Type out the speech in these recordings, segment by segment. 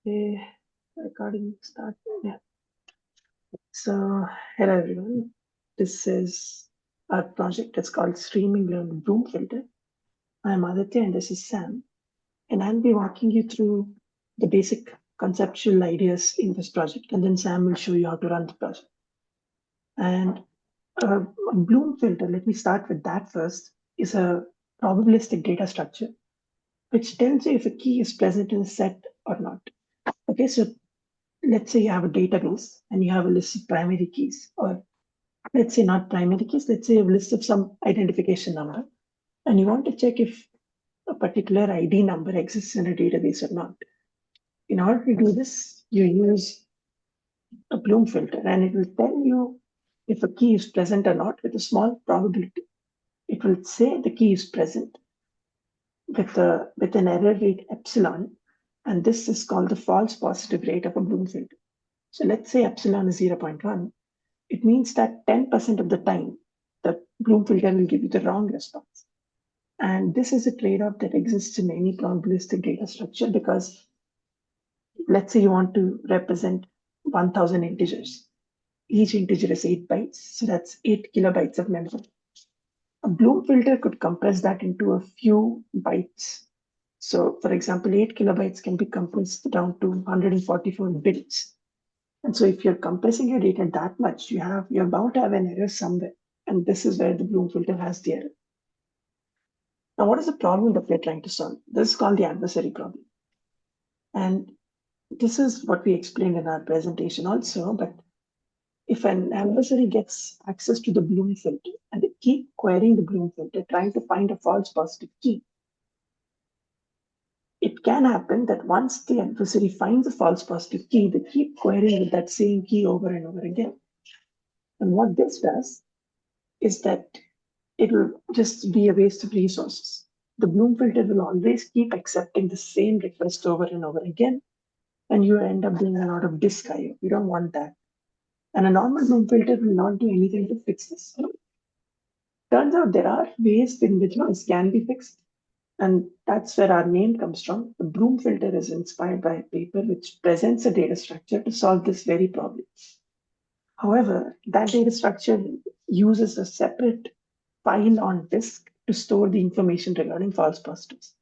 Okay, recording start. Yeah. So, hello everyone. This is our project. It's called Streaming Learn Broom Filter. I'm Aditya and this is Sam. And I'll be walking you through the basic conceptual ideas in this project. And then Sam will show you how to run the project. And a Bloom filter, let me start with that first, is a probabilistic data structure which tells you if a key is present in a set or not. Okay, so let's say you have a database and you have a list of primary keys, or let's say not primary keys, let's say a list of some identification number, and you want to check if a particular ID number exists in a database or not. In order to do this, you use a Bloom filter and it will tell you if a key is present or not with a small probability. It will say the key is present with an error rate epsilon, and this is called the false positive rate of a Bloom filter. So let's say epsilon is 0.1. It means that 10% of the time, the Bloom filter will give you the wrong response. And this is a trade-off that exists in any probabilistic data structure because let's say you want to represent 1000 integers. Each integer is 8 bytes, so that's 8 kilobytes of memory. A Bloom filter could compress that into a few bytes. So, for example, 8 kilobytes can be compressed down to 144 bits. And so if you're compressing your data that much, you're bound to have an error somewhere. And this is where the Bloom filter has the error. Now, what is the problem that we're trying to solve? This is called the adversary problem. And this is what we explained in our presentation also. But if an adversary gets access to the Bloom filter and they keep querying the Bloom filter, trying to find a false positive key, it can happen that once the adversary finds a false positive key, they keep querying with that same key over and over again. And what this does is that it will just be a waste of resources. The Bloom filter will always keep accepting the same request over and over again, and you end up doing a lot of disk IO. You don't want that. And a normal Bloom filter will not do anything to fix this. Turns out there are ways in which this can be fixed, and that's where our name comes from. The Broom filter is inspired by a paper which presents a data structure to solve this very problem. However, that data structure uses a separate file on disk to store the information regarding false positives.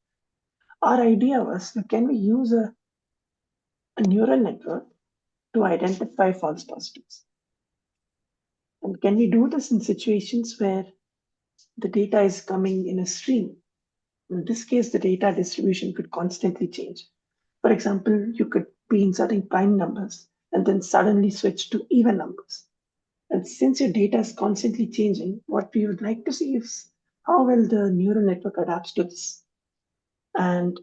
Our idea was, can we use a neural network to identify false positives? And can we do this in situations where the data is coming in a stream? In this case, the data distribution could constantly change. For example, you could be inserting prime numbers and then suddenly switch to even numbers. And since your data is constantly changing, what we would like to see is how well the neural network adapts to this. And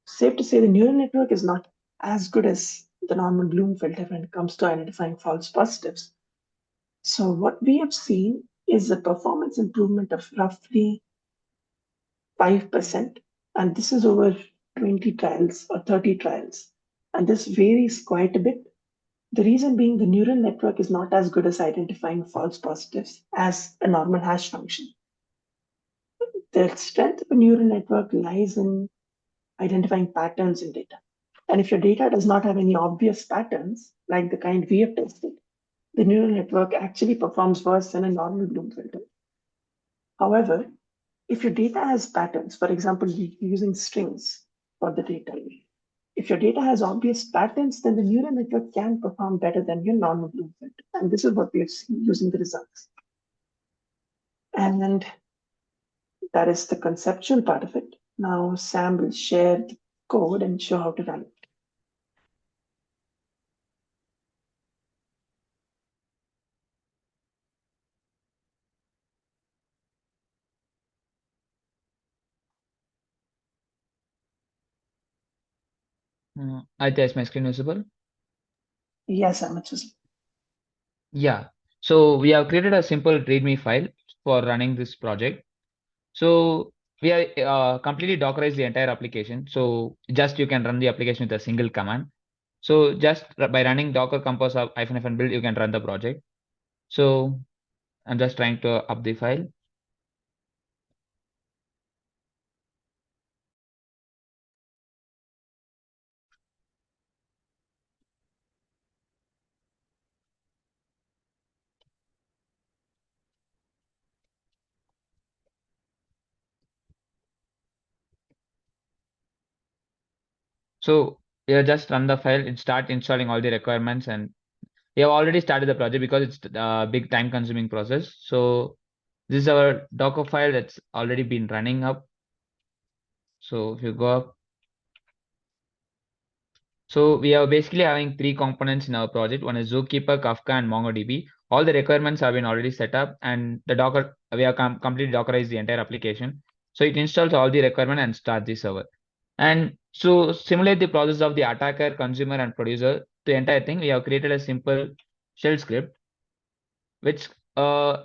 safe to say, the neural network is not as good as the normal Bloom filter when it comes to identifying false positives. So what we have seen is a performance improvement of roughly 5%, and this is over 20 trials or 30 trials. And this varies quite a bit. The reason being the neural network is not as good as identifying false positives as a normal hash function. The strength of a neural network lies in identifying patterns in data. And if your data does not have any obvious patterns, like the kind we have tested, the neural network actually performs worse than a normal Bloom filter. However, if your data has patterns, for example, using strings for the data, if your data has obvious patterns, then the neural network can perform better than your normal Bloom filter. And this is what we have seen using the results. And that is the conceptual part of it. Now, Sam will share the code and show how to run it. I test my screen visible. Yes, Sam, it's visible. Yeah. So we have created a simple README file for running this project. So we are completely Dockerized the entire application. So just you can run the application with a single command. So just by running docker compose --- build, you can run the project. So I'm just trying to up the file. So you just run the file, it start installing all the requirements, and we have already started the project because it's a big time consuming process. So this is our Docker file that's already been running up. So if you go up, so we are basically having three components in our project. One is Zookeeper, Kafka, and MongoDB. All the requirements have been already set up, and the Docker, we have completely Dockerized the entire application. So it installs all the requirement and starts the server. And so simulate the process of the attacker, consumer, and producer, the entire thing, we have created a simple shell script which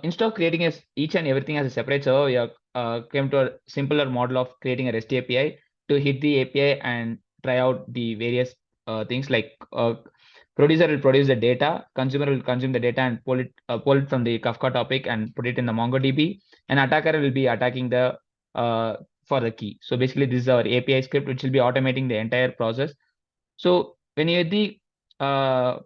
instead of creating each and everything as a separate server, we have came to a simpler model of creating a REST API to hit the API and try out the various things like producer will produce the data, consumer will consume the data and pull it from the Kafka topic and put it in the MongoDB, and attacker will be attacking the uh, for the key. So basically, this is our API script which will be automating the entire process. So when you hit the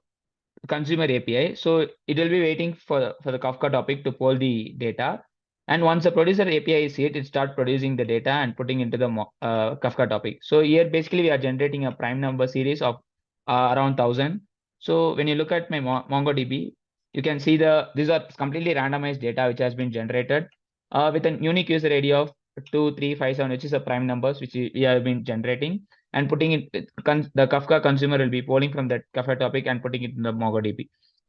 consumer API. So it will be waiting for the Kafka topic to pull the data. And once the producer API is hit, it starts producing the data and putting into the Kafka topic. So here basically we are generating a prime number series of around 1,000. So when you look at my MongoDB, you can see these are completely randomized data which has been generated with a unique user ID of 2357, which is a prime numbers which we have been generating and putting it, the Kafka consumer will be pulling from that Kafka topic and putting it in the MongoDB.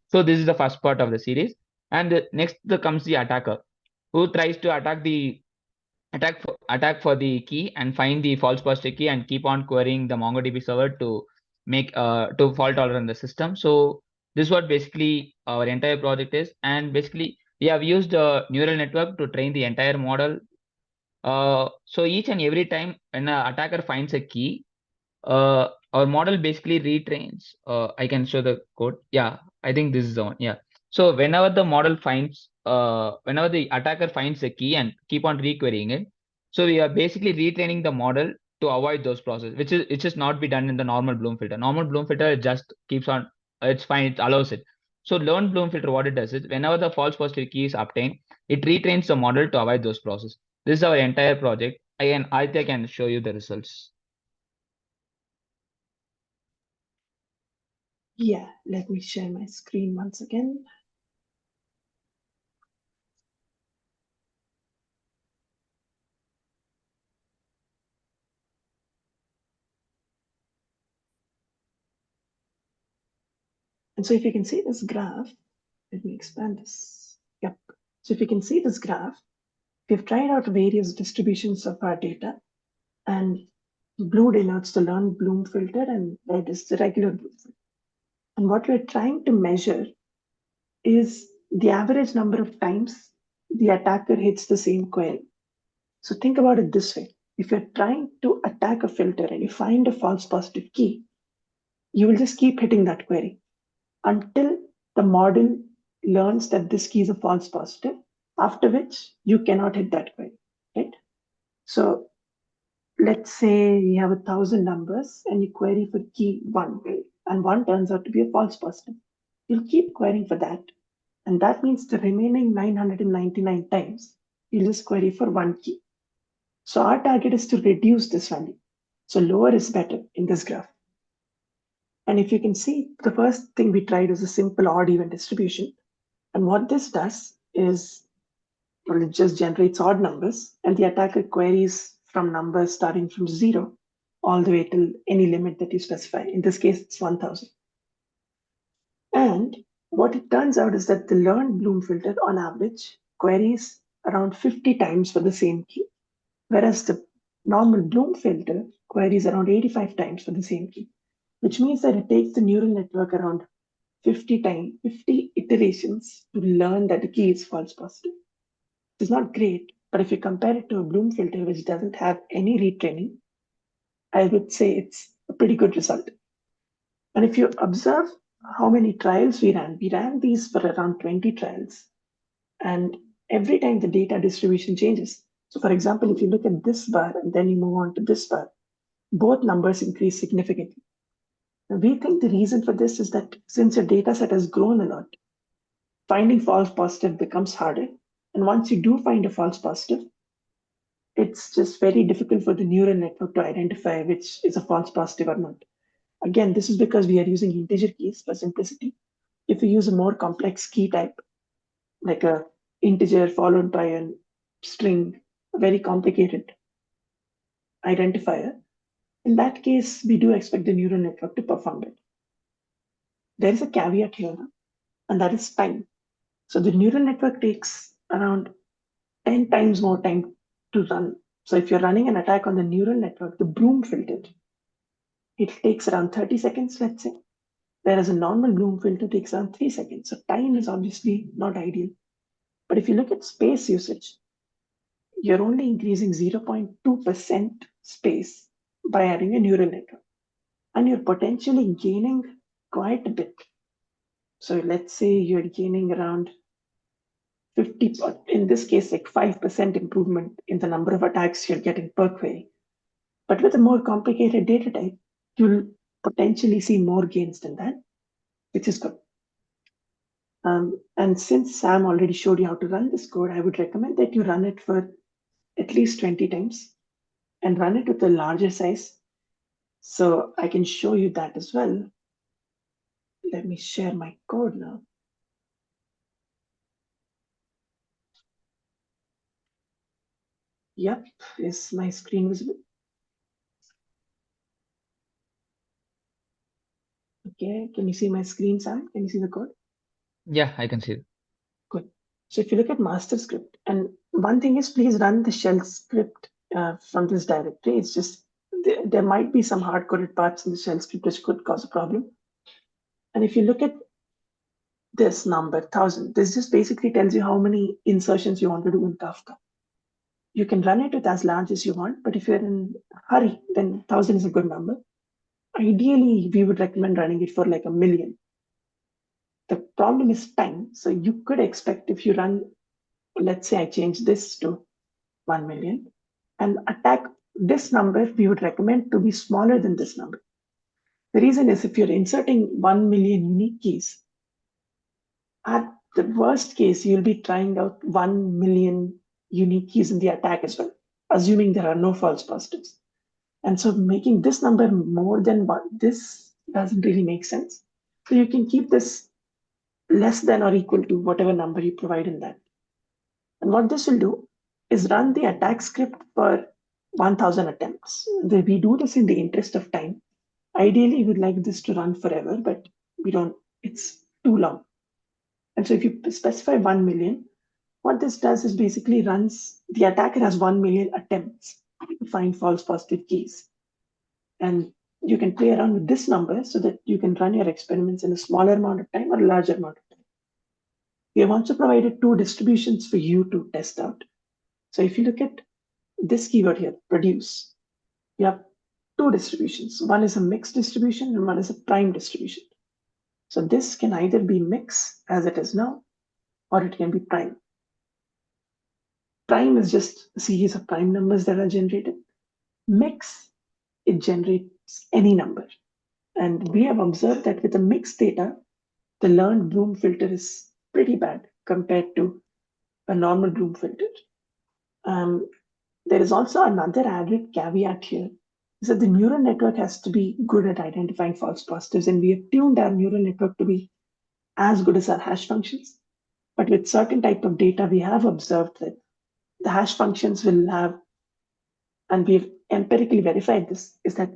So this is the first part of the series. And next comes the attacker who tries to attack for the key and find the false positive key and keep on querying the MongoDB server to make to fault tolerant the system. So this is what basically our entire project is. And basically we have used a neural network to train the entire model. So each and every time when an attacker finds a key, our model basically retrains. I can show the code. Yeah, I think this is the one. Yeah. So whenever the attacker finds a key and keep on requerying it, so we are basically retraining the model to avoid those processes, which is not be done in the normal Bloom filter. Normal Bloom filter it just keeps on, it's fine, it allows it. So learn Bloom filter, what it does is whenever the false positive key is obtained, it retrains the model to avoid those processes. This is our entire project. I think I can show you the results. Yeah, let me share my screen once again. And so if you can see this graph, let me expand this. Yep. So if you can see this graph, we've tried out various distributions of our data, and blue denotes the learned Bloom filter and red is the regular Bloom filter. And what we're trying to measure is the average number of times the attacker hits the same query. So think about it this way. If you're trying to attack a filter and you find a false positive key, you will just keep hitting that query until the model learns that this key is a false positive, after which you cannot hit that query, right? So let's say you have 1,000 numbers and you query for key one, and one turns out to be a false positive. You'll keep querying for that. And that means the remaining 999 times, you'll just query for one key. So our target is to reduce this value. So lower is better in this graph. And if you can see, the first thing we tried was a simple odd even distribution. And what this does is, well, it just generates odd numbers, and the attacker queries from numbers starting from 0 all the way till any limit that you specify. In this case, it's 1,000. And what it turns out is that the learned Bloom filter, on average, queries around 50 times for the same key, whereas the normal Bloom filter queries around 85 times for the same key, which means that it takes the neural network around 50 iterations to learn that the key is false positive. It's not great, but if you compare it to a Bloom filter, which doesn't have any retraining, I would say it's a pretty good result. And if you observe how many trials we ran these for around 20 trials. And every time the data distribution changes. So for example, if you look at this bar and then you move on to this bar, both numbers increase significantly. And we think the reason for this is that since your data set has grown a lot, finding false positive becomes harder. And once you do find a false positive, it's just very difficult for the neural network to identify which is a false positive or not. Again, this is because we are using integer keys for simplicity. If we use a more complex key type, like a integer followed by a string, a very complicated identifier, in that case, we do expect the neural network to perform it. There is a caveat here, and that is time. So the neural network takes around 10 times more time to run. So if you're running an attack on the neural network, the Broom filter, it takes around 30 seconds, let's say, whereas a normal Broom filter takes around 3 seconds. So time is obviously not ideal. But if you look at space usage, you're only increasing 0.2% space by adding a neural network. And you're potentially gaining quite a bit. So let's say you're gaining around 50, in this case, like 5% improvement in the number of attacks you're getting per query. But with a more complicated data type, you'll potentially see more gains than that, which is good. And since Sam already showed you how to run this code, I would recommend that you run it for at least 20 times and run it with a larger size. So I can show you that as well. Let me share my code now. Yep, is my screen visible? Okay, can you see my screen, Sam? Can you see the code? Yeah, I can see it. Good. So if you look at master script, and one thing is please run the shell script from this directory. It's just there might be some hard-coded parts in the shell script which could cause a problem. And if you look at this number, 1000, this just basically tells you how many insertions you want to do in Kafka. You can run it with as large as you want, but if you're in a hurry, then 1000 is a good number. Ideally, we would recommend running it for like a million. The problem is time. So you could expect if you run, let's say I change this to 1 million and attack this number, we would recommend to be smaller than this number. The reason is if you're inserting 1 million unique keys, at the worst case, you'll be trying out 1 million unique keys in the attack as well, assuming there are no false positives. And so making this number more than one, this doesn't really make sense. So you can keep this less than or equal to whatever number you provide in that. And what this will do is run the attack script for 1000 attempts. We do this in the interest of time. Ideally, we'd like this to run forever, but we don't, it's too long. And so if you specify 1 million, what this does is basically runs, the attacker has 1 million attempts to find false positive keys. And you can play around with this number so that you can run your experiments in a smaller amount of time or a larger amount of time. We have also provided two distributions for you to test out. So if you look at this keyword here, produce, you have two distributions. One is a mixed distribution and one is a prime distribution. So this can either be mix as it is now, or it can be prime. Prime is just a series of prime numbers that are generated. Mix, it generates any number. And we have observed that with the mixed data, the learned Broom filter is pretty bad compared to a normal Broom filter. There is also another added caveat here, is that the neural network has to be good at identifying false positives, and we have tuned our neural network to be as good as our hash functions. But with certain type of data, we have observed that the hash functions will have, and we've empirically verified this, is that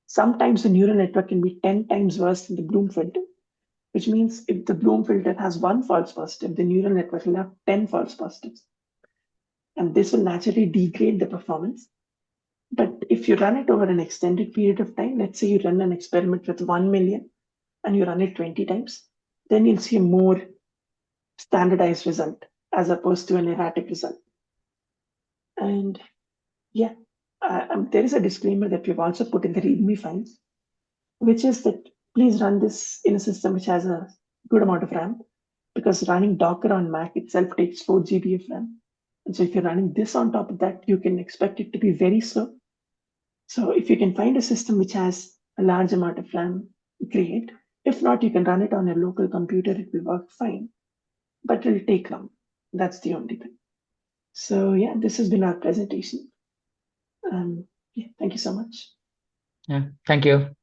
sometimes the neural network can be 10 times worse than the Bloom filter, which means if the Bloom filter has one false positive, the neural network will have 10 false positives. And this will naturally degrade the performance. But if you run it over an extended period of time, let's say you run an experiment with 1 million and you run it 20 times, then you'll see a more standardized result as opposed to an erratic result. And yeah, there is a disclaimer that we've also put in the README files, which is that please run this in a system which has a good amount of RAM, because running Docker on Mac itself takes 4 GB of RAM. And so if you're running this on top of that, you can expect it to be very slow. So if you can find a system which has a large amount of RAM, great. If not, you can run it on a local computer, it will work fine, but it'll take long. That's the only thing. So yeah, this has been our presentation. Yeah, thank you so much. Yeah. Thank you.